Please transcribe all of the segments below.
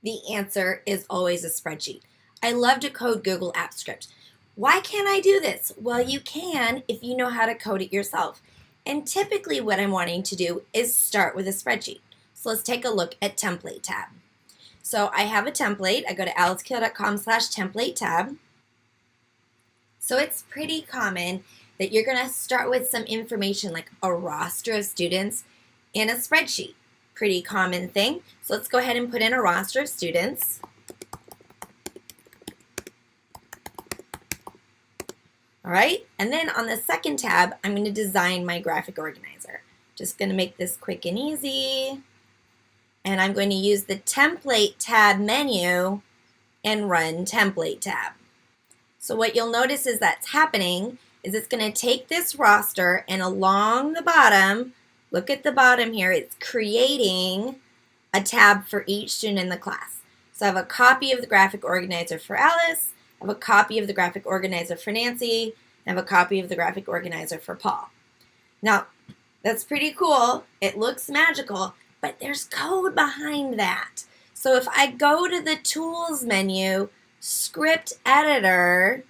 The answer is always a spreadsheet. I love to code Google Apps Script. Why can't I do this? Well, you can if you know how to code it yourself. And typically what I'm wanting to do is start with a spreadsheet. So let's take a look at Template tab. So I have a template. I go to alickeeler.com/template tab. So it's pretty common that you're going to start with some information like a roster of students in a spreadsheet. Pretty common thing. So let's go ahead and put in a roster of students. All right, and then on the second tab, I'm going to design my graphic organizer. Just going to make this quick and easy. And I'm going to use the Template tab menu and run Template tab. So what you'll notice is that's happening is it's going to take this roster and along the bottom, look at the bottom here, it's creating a tab for each student in the class. So I have a copy of the graphic organizer for Alice, I have a copy of the graphic organizer for Nancy, I have a copy of the graphic organizer for Paul. Now, that's pretty cool. It looks magical, but there's code behind that. So if I go to the Tools menu, Script Editor,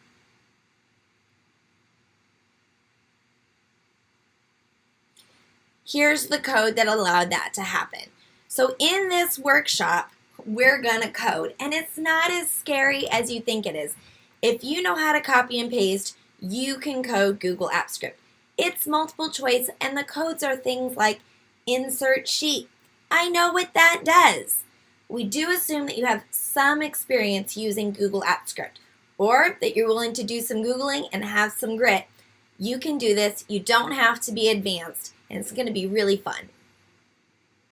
here's the code that allowed that to happen. So in this workshop, we're going to code, and it's not as scary as you think it is. If you know how to copy and paste, you can code Google Apps Script. It's multiple choice, and the codes are things like insert sheet. I know what that does. We do assume that you have some experience using Google Apps Script, or that you're willing to do some Googling and have some grit. You can do this. You don't have to be advanced, and it's going to be really fun.